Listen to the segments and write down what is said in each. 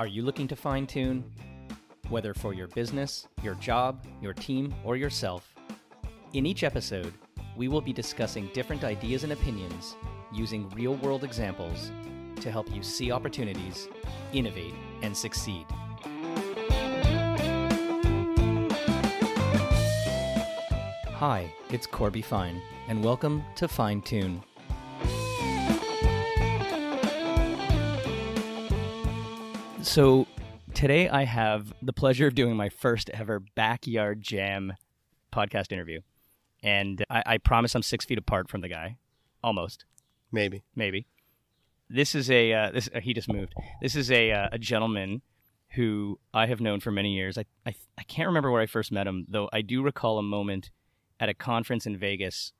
Are you looking to fine-tune? Whether for your business, your job, your team, or yourself. In each episode, we will be discussing different ideas and opinions using real-world examples to help you see opportunities, innovate, and succeed. Hi, it's Corby Fine, and welcome to Fine Tune. So today I have the pleasure of doing my first ever Backyard Jam podcast interview. And I promise I'm 6 feet apart from the guy. Almost. Maybe. This is he just moved. This is a gentleman who I have known for many years. I can't remember where I first met him, though I do recall a moment at a conference in Vegas.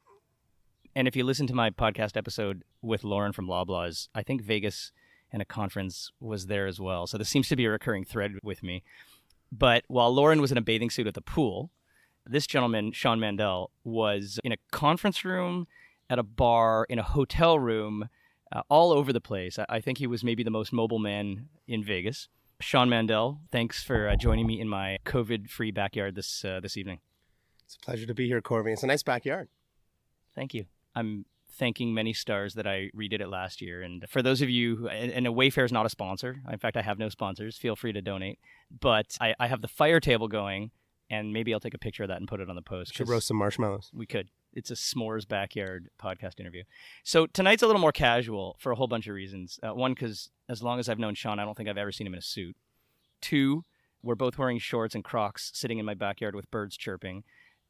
And if you listen to my podcast episode with Lauren from Loblaws, I think Vegas and a conference was there as well. So this seems to be a recurring thread with me. But while Lauren was in a bathing suit at the pool, this gentleman, Shawn Mandel, was in a conference room, at a bar, in a hotel room, all over the place. I think he was maybe the most mobile man in Vegas. Shawn Mandel, thanks for joining me in my COVID-free backyard this evening. It's a pleasure to be here, Corby. It's a nice backyard. Thank you. I'm thanking many stars that I redid it last year. And for those of you, and Wayfair is not a sponsor. In fact, I have no sponsors. Feel free to donate. But I have the fire table going, and maybe I'll take a picture of that and put it on the post. Should roast some marshmallows. We could. It's a s'mores backyard podcast interview. So tonight's a little more casual for a whole bunch of reasons. One, because as long as I've known Shawn, I don't think I've ever seen him in a suit. Two, we're both wearing shorts and Crocs sitting in my backyard with birds chirping.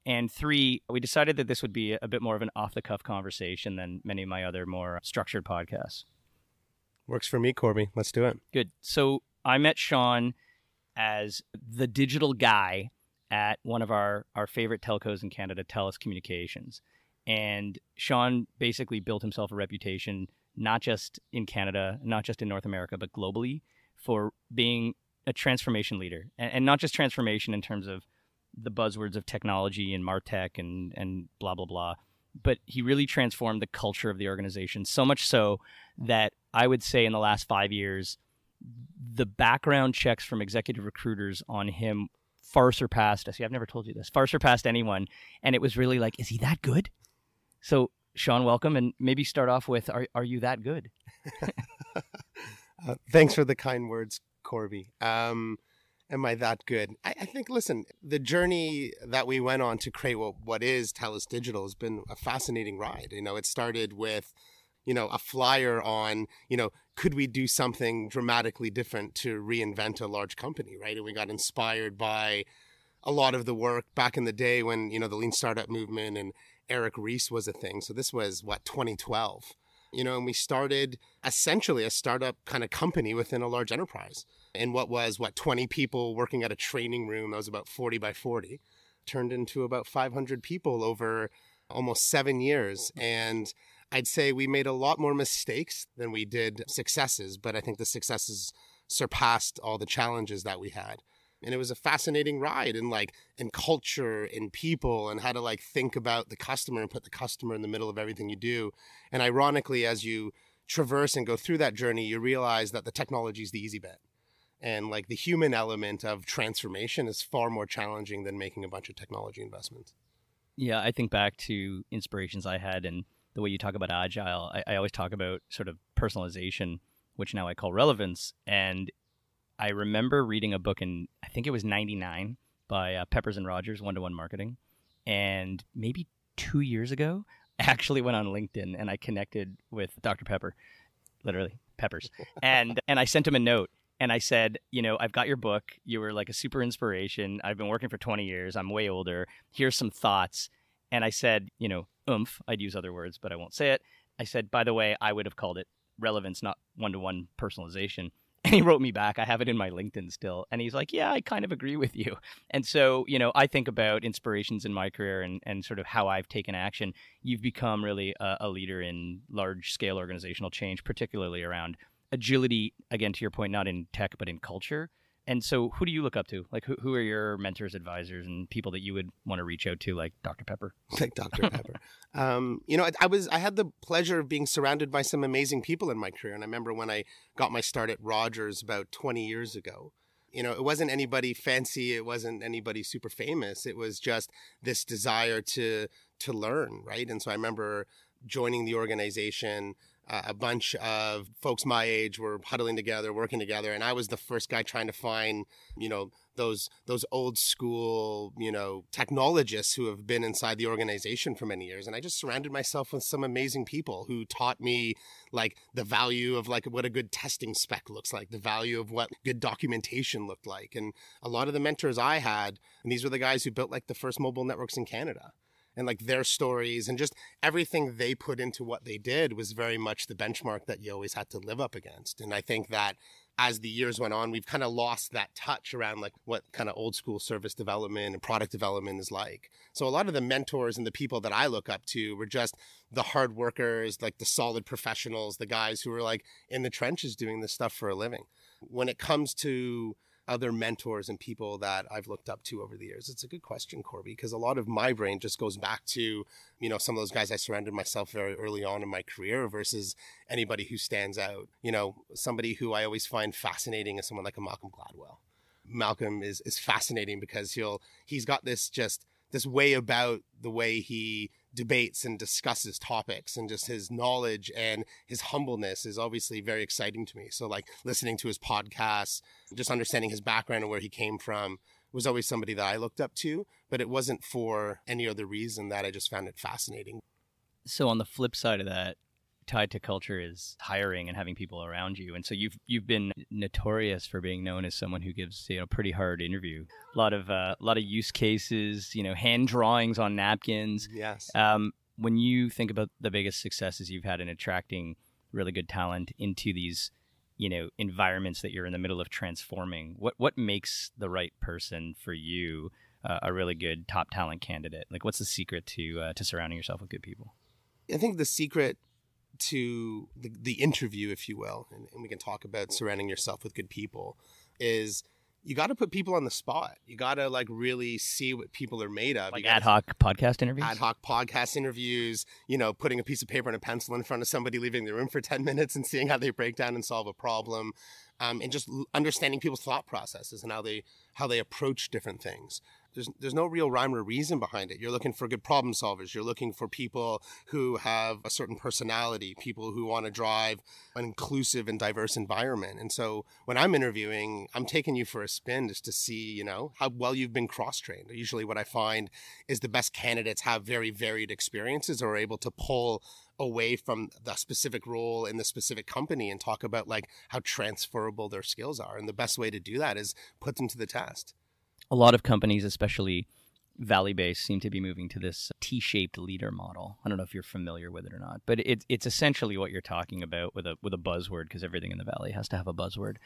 And three, we decided that this would be a bit more of an off-the-cuff conversation than many of my other more structured podcasts. Works for me, Corby. Let's do it. Good. So I met Shawn as the digital guy at one of our favorite telcos in Canada, Telus Communications. And Shawn basically built himself a reputation, not just in Canada, not just in North America, but globally, for being a transformation leader. And not just transformation in terms of the buzzwords of technology and MarTech and blah, blah, blah. But he really transformed the culture of the organization, so much so that I would say in the last 5 years, the background checks from executive recruiters on him far surpassed, see, I've never told you this, far surpassed anyone. And it was really like, is he that good? So Shawn, welcome. And maybe start off with, are you that good? Thanks for the kind words, Corby. Am I that good? I think, listen, the journey that we went on to create what is Telus Digital has been a fascinating ride. It started with, a flyer on, could we do something dramatically different to reinvent a large company, right? And we got inspired by a lot of the work back in the day when, the lean startup movement and Eric Ries was a thing. So this was, 2012? And we started essentially a startup kind of company within a large enterprise. And what was, 20 people working at a training room that was about 40 by 40, turned into about 500 people over almost 7 years. And I'd say we made a lot more mistakes than we did successes, but I think the successes surpassed all the challenges that we had. And it was a fascinating ride in culture, in people, and how to think about the customer and put the customer in the middle of everything you do. And ironically, as you traverse and go through that journey, you realize that the technology is the easy bet. And the human element of transformation is far more challenging than making a bunch of technology investments. Yeah, I think back to inspirations I had and the way you talk about agile. I always talk about sort of personalization, which now I call relevance. And I remember reading a book in, I think it was 99 by Peppers and Rogers, One-to-One Marketing. And maybe 2 years ago, I actually went on LinkedIn and I connected with Dr. Pepper, literally Peppers. And I sent him a note and I said, I've got your book. You were like a super inspiration. I've been working for 20 years. I'm way older. Here's some thoughts. And I said, oomph, I'd use other words, but I won't say it. I said, by the way, I would have called it relevance, not one-to-one personalization. And he wrote me back. I have it in my LinkedIn still. And he's like, yeah, I kind of agree with you. And so, I think about inspirations in my career and sort of how I've taken action. You've become really a leader in large-scale organizational change, particularly around agility, again, to your point, not in tech, but in culture. And so who do you look up to? Like who are your mentors, advisors, and people that you would want to reach out to, like Dr. Pepper? Like Dr. Pepper. I had the pleasure of being surrounded by some amazing people in my career. And I remember when I got my start at Rogers about 20 years ago, it wasn't anybody fancy. It wasn't anybody super famous. It was just this desire to learn, right? And so I remember joining the organization. A bunch of folks my age were huddling together, working together, and I was the first guy trying to find, those old school, technologists who have been inside the organization for many years. And I just surrounded myself with some amazing people who taught me like the value of like what a good testing spec looks like, the value of what good documentation looked like. And a lot of the mentors I had, and these were the guys who built like the first mobile networks in Canada. And like their stories and just everything they put into what they did was very much the benchmark that you always had to live up against. And I think that as the years went on, we've kind of lost that touch around like what kind of old school service development and product development is like. So a lot of the mentors and the people that I look up to were just the hard workers, like the solid professionals, the guys who were like in the trenches doing this stuff for a living. When it comes to other mentors and people that I've looked up to over the years? It's a good question, Corby, because a lot of my brain just goes back to, some of those guys I surrounded myself very early on in my career versus anybody who stands out. Somebody who I always find fascinating is someone like a Malcolm Gladwell. Malcolm is fascinating because he's got this way about the way he debates and discusses topics, and just his knowledge and his humbleness is obviously very exciting to me. So like listening to his podcasts, just understanding his background and where he came from was always somebody that I looked up to, but it wasn't for any other reason that I just found it fascinating. So on the flip side of that, tied to culture is hiring and having people around you. And so you've been notorious for being known as someone who gives pretty hard interview. A lot of use cases, hand drawings on napkins. Yes. When you think about the biggest successes you've had in attracting really good talent into these environments that you're in the middle of transforming, what makes the right person for you a really good top talent candidate? Like what's the secret to surrounding yourself with good people? I think the secret to the interview, if you will, and we can talk about surrounding yourself with good people, is you got to put people on the spot. You got to like really see what people are made of. Like ad hoc podcast interviews? Ad hoc podcast interviews, putting a piece of paper and a pencil in front of somebody, leaving the room for 10 minutes and seeing how they break down and solve a problem. And just understanding people's thought processes and how they approach different things. There's no real rhyme or reason behind it. You're looking for good problem solvers. You're looking for people who have a certain personality, people who want to drive an inclusive and diverse environment. And so when I'm interviewing, I'm taking you for a spin just to see, how well you've been cross-trained. Usually what I find is the best candidates have very varied experiences or are able to pull away from the specific role in the specific company and talk about like how transferable their skills are. And the best way to do that is put them to the test. A lot of companies, especially Valley-based, seem to be moving to this T-shaped leader model. I don't know if you're familiar with it or not, but it's essentially what you're talking about with a buzzword, because everything in the Valley has to have a buzzword.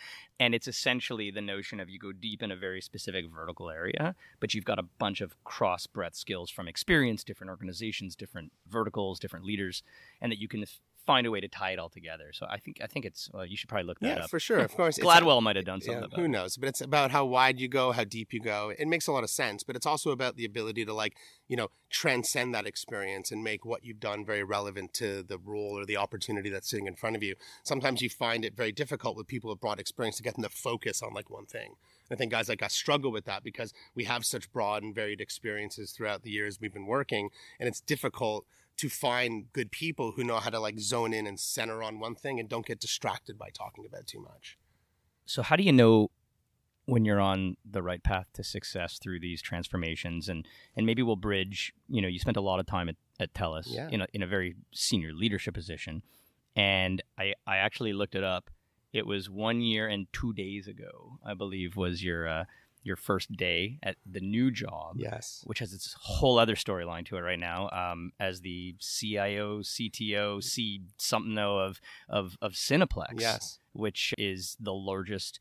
And it's essentially the notion of you go deep in a very specific vertical area, but you've got a bunch of cross-breadth skills from experience, different organizations, different verticals, different leaders, and that you can find a way to tie it all together. So I think it's you should probably look that up. Yeah, for sure. Of course. Gladwell might have done something about it. Who knows? But it's about how wide you go, how deep you go. It makes a lot of sense, but it's also about the ability to transcend that experience and make what you've done very relevant to the role or the opportunity that's sitting in front of you. Sometimes you find it very difficult with people with broad experience to get them to focus on like one thing. I think guys like us struggle with that because we have such broad and varied experiences throughout the years we've been working, and it's difficult to find good people who know how to like zone in and center on one thing and don't get distracted by talking about too much. So how do you know when you're on the right path to success through these transformations? And maybe we'll bridge, you spent a lot of time at Telus in a very senior leadership position. And I actually looked it up. It was 1 year and 2 days ago, I believe, was your first day at the new job. Yes. Which has its whole other storyline to it right now. As the CIO, CTO, C something of Cineplex. Yes. Which is the largest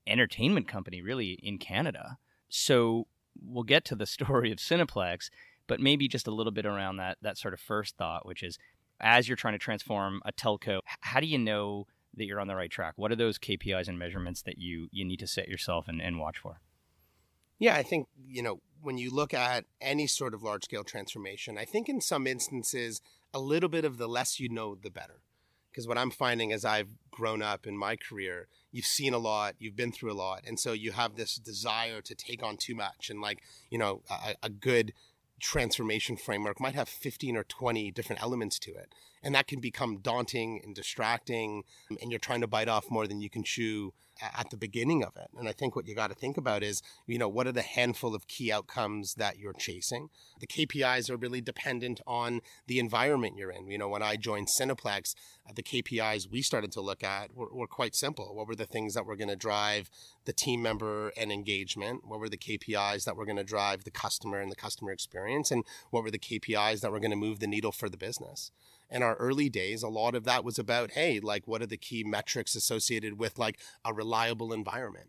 entertainment company really in Canada. So we'll get to the story of Cineplex, but maybe just a little bit around that sort of first thought, which is as you're trying to transform a telco, how do you know that you're on the right track? What are those KPIs and measurements that you need to set yourself and watch for? Yeah, I think, when you look at any sort of large scale transformation, I think in some instances, a little bit of the less you know, the better. Because what I'm finding as I've grown up in my career, you've seen a lot, you've been through a lot. And so you have this desire to take on too much. And a good transformation framework might have 15 or 20 different elements to it. And that can become daunting and distracting. And you're trying to bite off more than you can chew at the beginning of it. And I think what you got to think about is, what are the handful of key outcomes that you're chasing? The KPIs are really dependent on the environment you're in. When I joined Cineplex, the KPIs we started to look at were quite simple. What were the things that were going to drive the team member and engagement? What were the KPIs that were going to drive the customer and the customer experience? And what were the KPIs that were going to move the needle for the business? In our early days, a lot of that was about, hey, what are the key metrics associated with a reliable environment?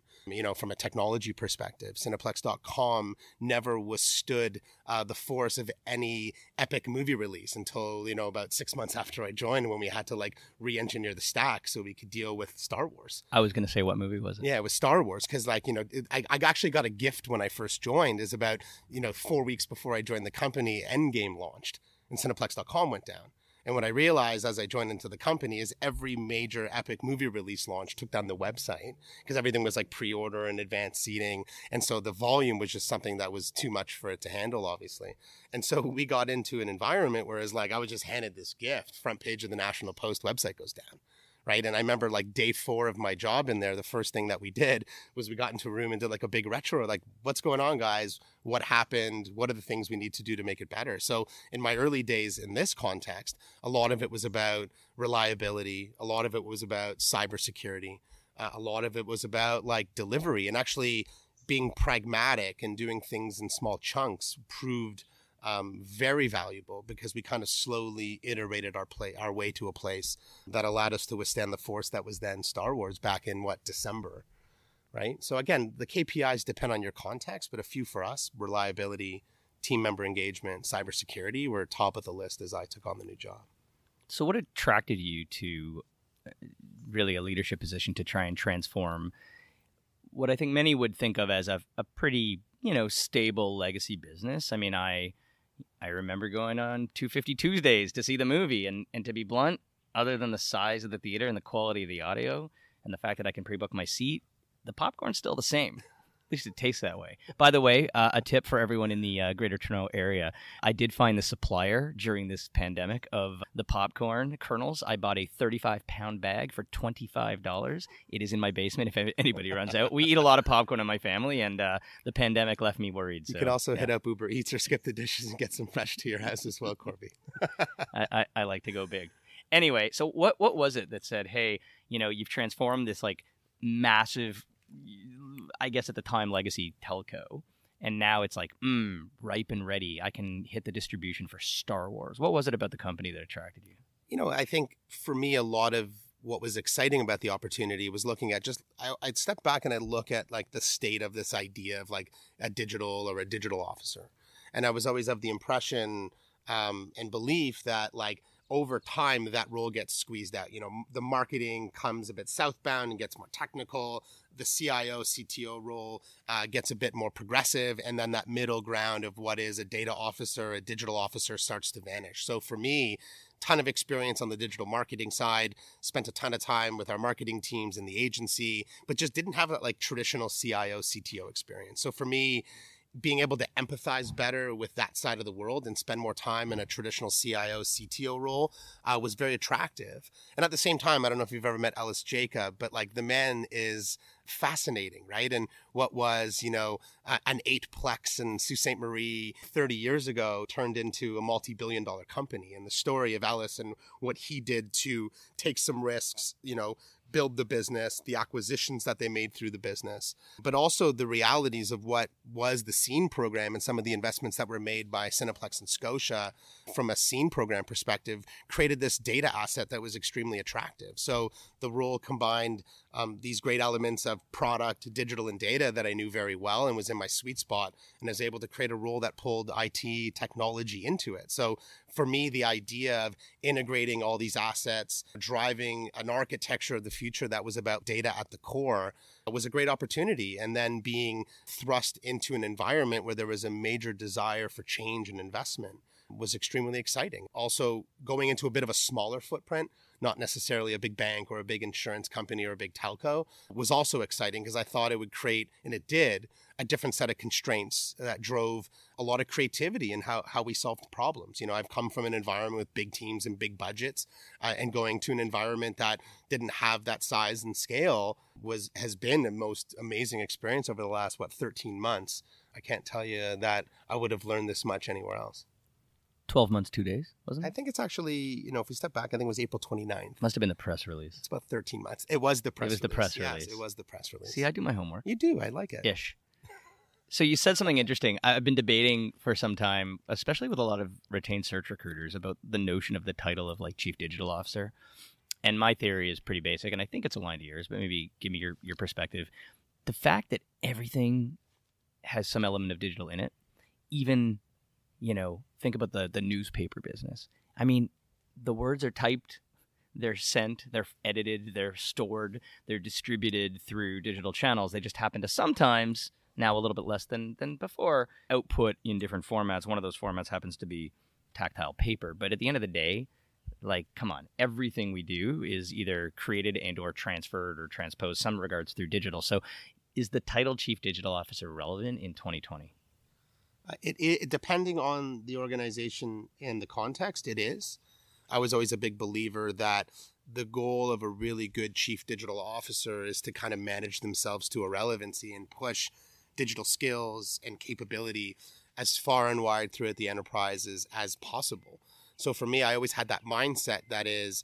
From a technology perspective, Cineplex.com never withstood the force of any epic movie release until, about 6 months after I joined, when we had to re-engineer the stack so we could deal with Star Wars. I was going to say, what movie was it? Yeah, it was Star Wars. Because I actually got a gift when I first joined. Is about, 4 weeks before I joined the company, Endgame launched and Cineplex.com went down. And what I realized as I joined into the company is every major epic movie release launch took down the website because everything was pre-order and advanced seating. And so the volume was just something that was too much for it to handle, obviously. And so we got into an environment where it's I was just handed this gift, front page of the National Post website goes down. Right. And I remember day 4 of my job in there, the first thing that we did was we got into a room and did a big retro, what's going on, guys? What happened? What are the things we need to do to make it better? So in my early days in this context, a lot of it was about reliability. A lot of it was about cybersecurity. A lot of it was about delivery, and actually being pragmatic and doing things in small chunks proved very valuable, because we kind of slowly iterated our way to a place that allowed us to withstand the force that was then Star Wars back in December, right? So again, the KPIs depend on your context, but a few for us: reliability, team member engagement, cybersecurity were top of the list as I took on the new job. So what attracted you to really a leadership position to try and transform what I think many would think of as a pretty, stable legacy business? I mean, I remember going on 250 Tuesdays to see the movie, and to be blunt, other than the size of the theater and the quality of the audio and the fact that I can pre-book my seat, the popcorn's still the same. At least it tastes that way. By the way, a tip for everyone in the Greater Toronto area. I did find the supplier during this pandemic of the popcorn kernels. I bought a 35-pound bag for $25. It is in my basement if anybody runs out. We eat a lot of popcorn in my family, and the pandemic left me worried. You could also hit up Uber Eats or skip the dishes and get some fresh to your house as well, Corby. I like to go big. Anyway, so what was it that said, hey, you've transformed this massive, I guess at the time, legacy telco, and now it's ripe and ready. I can hit the distribution for Star Wars. What was it about the company that attracted you? I think for me, a lot of what was exciting about the opportunity was looking at I'd step back and I'd look at the state of this idea of a digital or a digital officer. And I was always of the impression and belief that over time that role gets squeezed out. The marketing comes a bit southbound and gets more technical. The CIO, CTO role gets a bit more progressive. And then that middle ground of what is a data officer, a digital officer starts to vanish. So for me, ton of experience on the digital marketing side, spent a ton of time with our marketing teams in the agency, but just didn't have that traditional CIO, CTO experience. So for me, being able to empathize better with that side of the world and spend more time in a traditional CIO, CTO role was very attractive. And at the same time, I don't know if you've ever met Ellis Jacob, but the man is fascinating, right? And what was, an 8-plex in Sault Ste. Marie 30 years ago turned into a multi-billion-dollar company. And the story of Ellis and what he did to take some risks, build the business, the acquisitions that they made through the business, but also the realities of what was the Scene program and some of the investments that were made by Cineplex and Scotia from a Scene program perspective created this data asset that was extremely attractive. So The role combined these great elements of product, digital, and data that I knew very well and was in my sweet spot, and I was able to create a role that pulled IT technology into it. So for me, the idea of integrating all these assets, driving an architecture of the future that was about data at the core was a great opportunity. And then being thrust into an environment where there was a major desire for change and investment was extremely exciting. Also, going into a bit of a smaller footprint, not necessarily a big bank or a big insurance company or a big telco, was also exciting because I thought it would create, and it did, a different set of constraints that drove a lot of creativity in how we solved problems. You know, I've come from an environment with big teams and big budgets, and going to an environment that didn't have that size and scale has been the most amazing experience over the last, 13 months. I can't tell you that I would have learned this much anywhere else. 12 months, 2 days, wasn't it? I think it's actually, if we step back, I think it was April 29th. Must have been the press release. It's about 13 months. It was the press release. It was the press release. Yes, it was the press release. See, I do my homework. You do. I like it. Ish. So you said something interesting. I've been debating for some time, especially with a lot of retained search recruiters, about the notion of the title of like Chief Digital Officer. And my theory is pretty basic, and I think it's aligned to yours, but maybe give me your perspective. The fact that everything has some element of digital in it, even, think about the newspaper business. I mean, the words are typed, they're sent, they're edited, they're stored, they're distributed through digital channels. They just happen to sometimes, now a little bit less than before, output in different formats. One of those formats happens to be tactile paper. But at the end of the day, like, come on, everything we do is either created and or transferred or transposed, some regards through digital. So is the title Chief Digital Officer relevant in 2020? It depending on the organization and the context, it is. I was always a big believer that the goal of a really good chief digital officer is to kind of manage themselves to a relevancy and push digital skills and capability as far and wide throughout the enterprises as possible. So for me, I always had that mindset that is,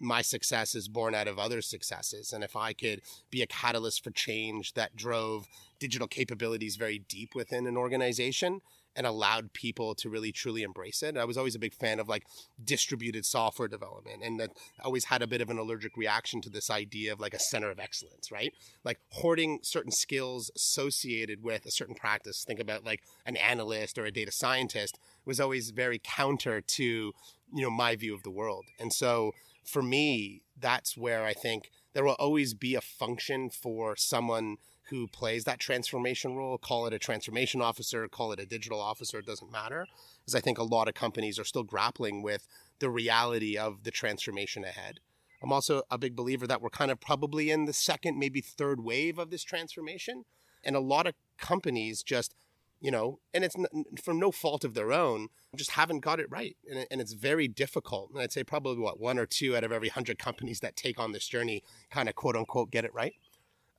my success is born out of other successes. And if I could be a catalyst for change that drove digital capabilities very deep within an organization and allowed people to really truly embrace it. I was always a big fan of like distributed software development, and that I always had a bit of an allergic reaction to this idea of like a center of excellence, right? Like hoarding certain skills associated with a certain practice. Think about like an analyst or a data scientist was always very counter to, my view of the world. And so for me, that's where I think there will always be a function for someone who plays that transformation role. Call it a transformation officer, call it a digital officer, it doesn't matter. Because I think a lot of companies are still grappling with the reality of the transformation ahead. I'm also a big believer that we're kind of probably in the second, maybe third wave of this transformation. And a lot of companies just, and it's from no fault of their own, just haven't got it right. And it's very difficult. And I'd say probably 1 or 2 out of every 100 companies that take on this journey kind of quote unquote get it right.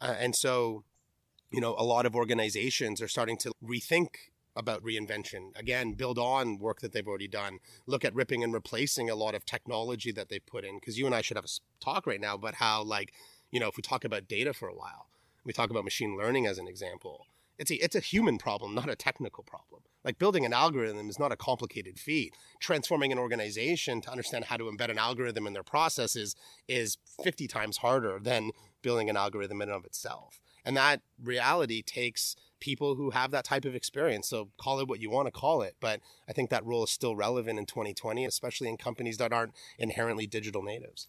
And so, a lot of organizations are starting to rethink about reinvention. Again, build on work that they've already done. Look at ripping and replacing a lot of technology that they've put in. Because you and I should have a talk right now about how, if we talk about data for a while, we talk about machine learning as an example. It's a human problem, not a technical problem. Like building an algorithm is not a complicated feat. Transforming an organization to understand how to embed an algorithm in their processes is 50 times harder than building an algorithm in and of itself. And that reality takes people who have that type of experience. So call it what you want to call it. But I think that role is still relevant in 2020, especially in companies that aren't inherently digital natives.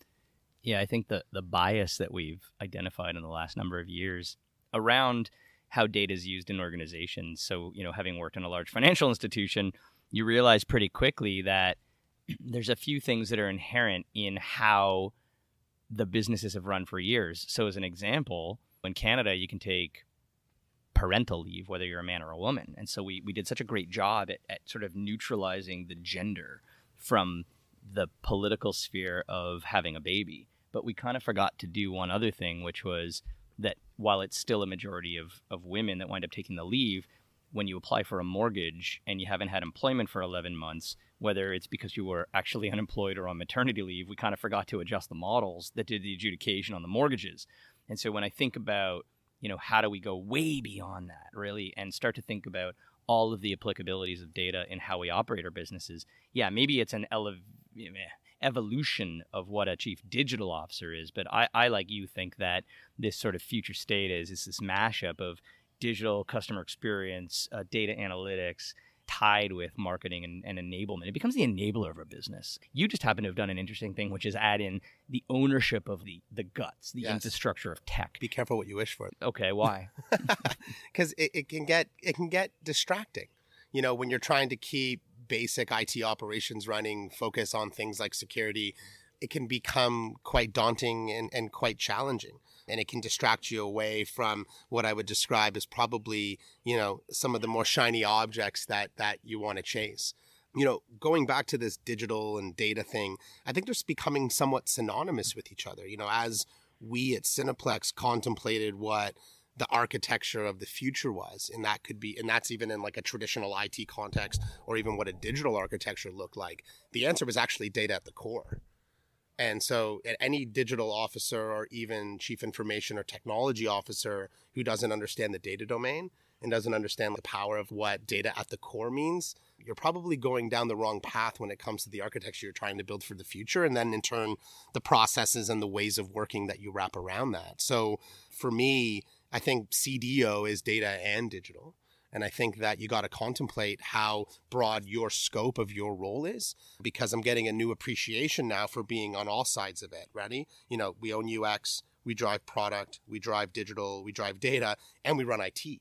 Yeah, I think the bias that we've identified in the last number of years around how data is used in organizations. So, having worked in a large financial institution, you realize pretty quickly that there's a few things that are inherent in how the businesses have run for years. So as an example, in Canada, you can take parental leave, whether you're a man or a woman. And so we did such a great job at sort of neutralizing the gender from the political sphere of having a baby. But we kind of forgot to do one other thing, which was that while it's still a majority of women that wind up taking the leave, when you apply for a mortgage and you haven't had employment for 11 months, whether it's because you were actually unemployed or on maternity leave, we kind of forgot to adjust the models that did the adjudication on the mortgages. And so when I think about, how do we go way beyond that, really, and start to think about all of the applicabilities of data in how we operate our businesses, yeah, maybe it's evolution of what a chief digital officer is. But I like you, think that this sort of future state is this mashup of digital customer experience, data analytics, tied with marketing and enablement. It becomes the enabler of a business. You just happen to have done an interesting thing, which is add in the ownership of the guts, the infrastructure of tech. Be careful what you wish for. Okay, why? Because it can get distracting. You know, when you're trying to keep basic IT operations running, focus on things like security, it can become quite daunting and quite challenging. And it can distract you away from what I would describe as probably, you know, some of the more shiny objects that you want to chase. You know, going back to this digital and data thing, I think they're becoming somewhat synonymous with each other. You know, as we at Cineplex contemplated what the architecture of the future was, and that's even in like a traditional IT context, or even what a digital architecture looked like, the answer was actually data at the core. And so any digital officer or even chief information or technology officer who doesn't understand the data domain and doesn't understand the power of what data at the core means, you're probably going down the wrong path when it comes to the architecture you're trying to build for the future. And then in turn, the processes and the ways of working that you wrap around that. So for me, I think CDO is data and digital. And I think that you got to contemplate how broad your scope of your role is, because I'm getting a new appreciation now for being on all sides of it. Ready? You know, we own UX, we drive product, we drive digital, we drive data, and we run IT.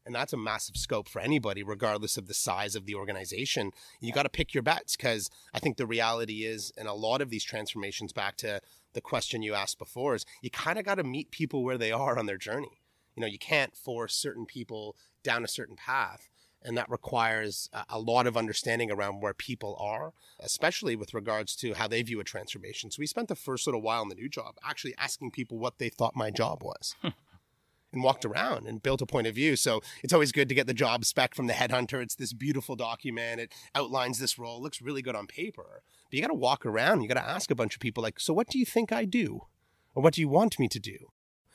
And that's a massive scope for anybody, regardless of the size of the organization. You got to pick your bets, because I think the reality is, in a lot of these transformations, back to the question you asked before, is you kind of got to meet people where they are on their journey. You know, you can't force certain people down a certain path. And that requires a lot of understanding around where people are, especially with regards to how they view a transformation. So we spent the first little while in the new job actually asking people what they thought my job was. And walked around and built a point of view. So it's always good to get the job spec from the headhunter. It's this beautiful document. It outlines this role. It looks really good on paper. But you got to walk around. You got to ask a bunch of people like, so what do you think I do? Or what do you want me to do?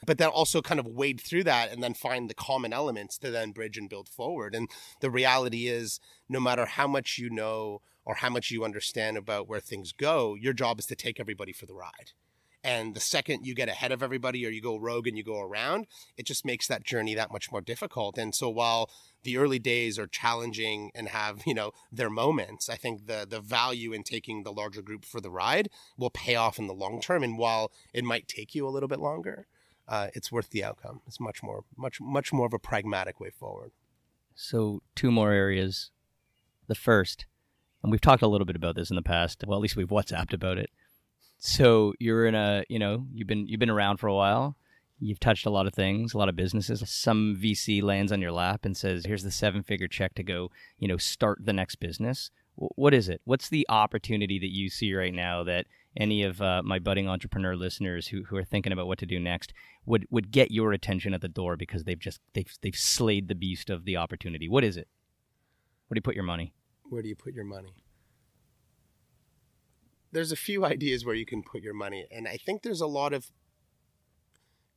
But then also kind of wade through that and then find the common elements to then bridge and build forward. And the reality is, no matter how much you know or how much you understand about where things go, your job is to take everybody for the ride. And the second you get ahead of everybody or you go rogue and you go around, it just makes that journey that much more difficult. And so while the early days are challenging and have, you know, their moments, I think the value in taking the larger group for the ride will pay off in the long term. And while it might take you a little bit longer, it's worth the outcome. It's much more of a pragmatic way forward. So 2 more areas. The first, and we've talked a little bit about this in the past. Well, at least we've WhatsApped about it. So you're in a, you know, you've been around for a while. You've touched a lot of things, a lot of businesses. Some VC lands on your lap and says, here's the 7-figure check to go, you know, start the next business. What is it? What's the opportunity that you see right now that any of my budding entrepreneur listeners who are thinking about what to do next would get your attention at the door because they've slayed the beast of the opportunity? What is it? Where do you put your money? Where do you put your money? There's a few ideas where you can put your money. And I think there's a lot of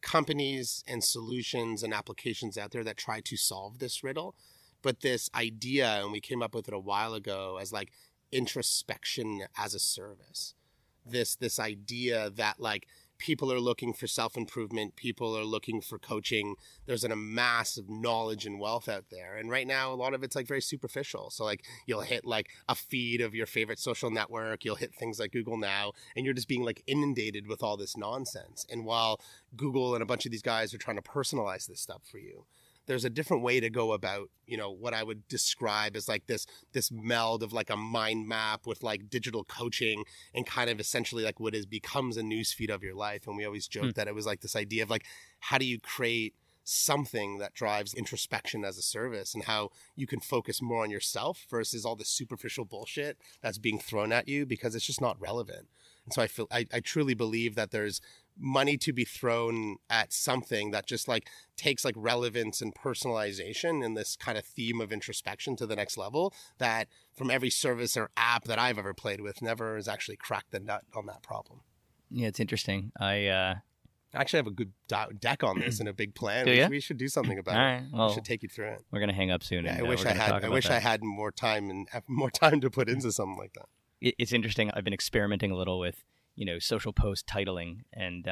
companies and solutions and applications out there that try to solve this riddle. But this idea, and we came up with it a while ago, as like introspection as a service. This idea that like people are looking for self-improvement, people are looking for coaching. There's a massive knowledge and wealth out there. And right now, a lot of it's like very superficial. So like you'll hit like a feed of your favorite social network, you'll hit things like Google Now, and you're just being like inundated with all this nonsense. And while Google and a bunch of these guys are trying to personalize this stuff for you, there's a different way to go about, you know, what I would describe as like this meld of like a mind map with like digital coaching and kind of essentially like what becomes a newsfeed of your life. And we always joke that it was like this idea of like, how do you create something that drives introspection as a service and how you can focus more on yourself versus all the superficial bullshit that's being thrown at you because it's just not relevant. And so I truly believe that there's money to be thrown at something that just like takes like relevance and personalization and this kind of theme of introspection to the next level that from every service or app that I've ever played with never has actually cracked the nut on that problem. Yeah, it's interesting. I actually have a good deck on this and a big plan. We should do something about it. Well, I should take you through it. We're going to hang up soon. Yeah, I wish I had more time and have more time to put into something like that. It's interesting. I've been experimenting a little with, social post titling, and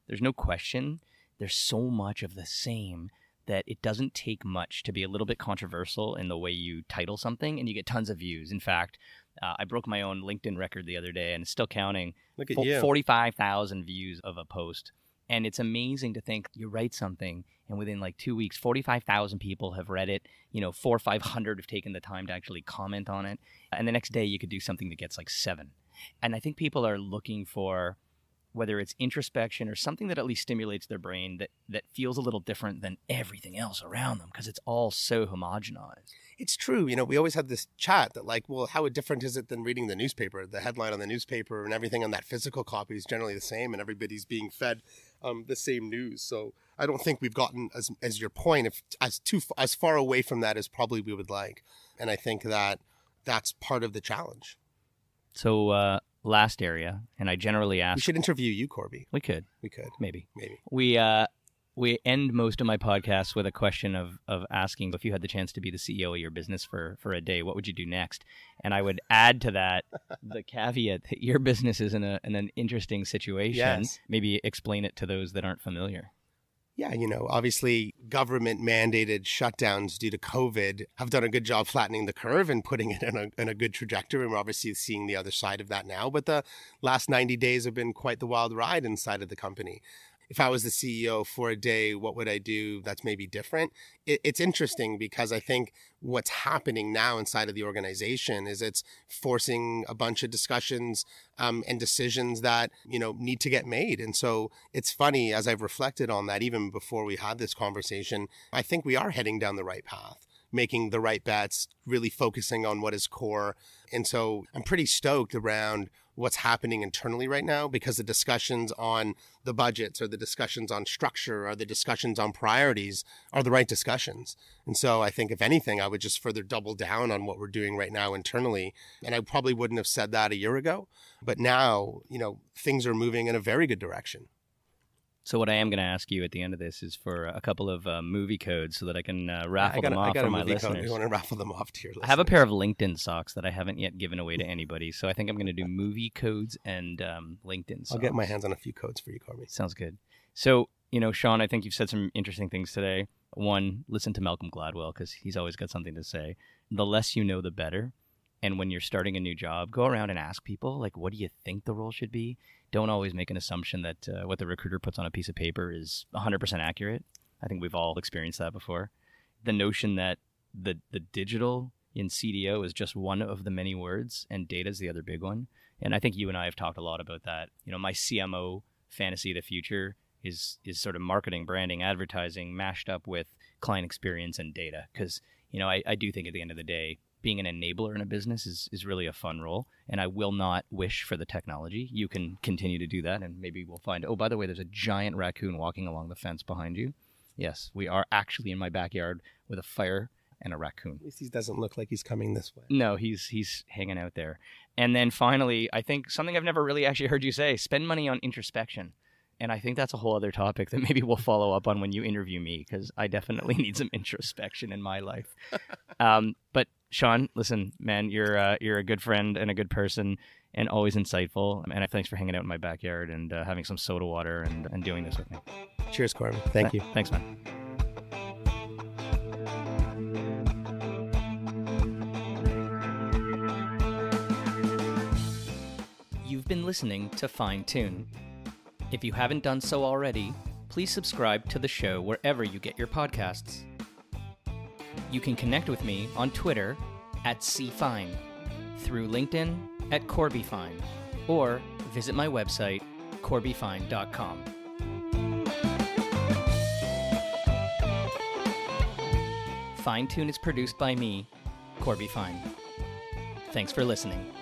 there's no question there's so much of the same that it doesn't take much to be a little bit controversial in the way you title something, and you get tons of views. In fact, I broke my own LinkedIn record the other day, and it's still counting. Look at you. 45,000 views of a post. And it's amazing to think you write something, and within like 2 weeks, 45,000 people have read it. 400 or 500 have taken the time to actually comment on it. And the next day you could do something that gets like 7. And I think people are looking for, whether it's introspection or something that at least stimulates their brain that feels a little different than everything else around them, because it's all so homogenized. It's true. We always had this chat that like, well, how different is it than reading the newspaper? The headline on the newspaper and everything on that physical copy is generally the same, and everybody's being fed the same news. So I don't think we've gotten, as your point, as far away from that as probably we would like. And I think that that's part of the challenge. So last area, and I generally ask... We should interview you, Corby. We could. Maybe. We end most of my podcasts with a question of asking, if you had the chance to be the CEO of your business for a day, what would you do next? And I would add to that the caveat that your business is in an interesting situation. Yes. Maybe explain it to those that aren't familiar. Yeah, obviously government mandated shutdowns due to COVID have done a good job flattening the curve and putting it in a good trajectory. And we're obviously seeing the other side of that now. But the last 90 days have been quite the wild ride inside of the company. If I was the CEO for a day, what would I do that's maybe different? It's interesting because I think what's happening now inside of the organization is it's forcing a bunch of discussions and decisions that, need to get made. And so it's funny, as I've reflected on that, even before we had this conversation, I think we are heading down the right path, making the right bets, really focusing on what is core. And so I'm pretty stoked around what's happening internally right now, because the discussions on the budgets or the discussions on structure or the discussions on priorities are the right discussions. And so I think if anything, I would just further double down on what we're doing right now internally. And I probably wouldn't have said that a year ago, but now, things are moving in a very good direction. So what I am going to ask you at the end of this is for a couple of movie codes so that I can raffle them off for my listeners. You want to raffle them off to your listeners? I have a pair of LinkedIn socks that I haven't yet given away to anybody, so I think I'm going to do movie codes and LinkedIn socks. I'll get my hands on a few codes for you, Corby. Sounds good. So, Shawn, I think you've said some interesting things today. One, listen to Malcolm Gladwell, because he's always got something to say. The less you know, the better. And when you're starting a new job, go around and ask people, like, what do you think the role should be? Don't always make an assumption that what the recruiter puts on a piece of paper is 100% accurate. I think we've all experienced that before. The notion that the digital in CDO is just one of the many words, and data is the other big one. And I think you and I have talked a lot about that. My CMO fantasy of the future is sort of marketing, branding, advertising mashed up with client experience and data. Because, I do think at the end of the day, being an enabler in a business is really a fun role, and I will not wish for the technology. You can continue to do that, and maybe we'll find, oh, by the way, there's a giant raccoon walking along the fence behind you. Yes, we are actually in my backyard with a fire and a raccoon. At least he doesn't look like he's coming this way. No, he's hanging out there. And then finally, I think something I've never really actually heard you say, spend money on introspection. And I think that's a whole other topic that maybe we'll follow up on when you interview me, because I definitely need some introspection in my life. But Shawn, listen, man, you're a good friend and a good person and always insightful. And thanks for hanging out in my backyard and having some soda water and doing this with me. Cheers, Corby. Thank you. Thanks, man. You've been listening to Fine Tune. If you haven't done so already, please subscribe to the show wherever you get your podcasts. You can connect with me on Twitter @CFine, through LinkedIn @CorbyFine, or visit my website, corbyfine.com. Fine Tune is produced by me, Corby Fine. Thanks for listening.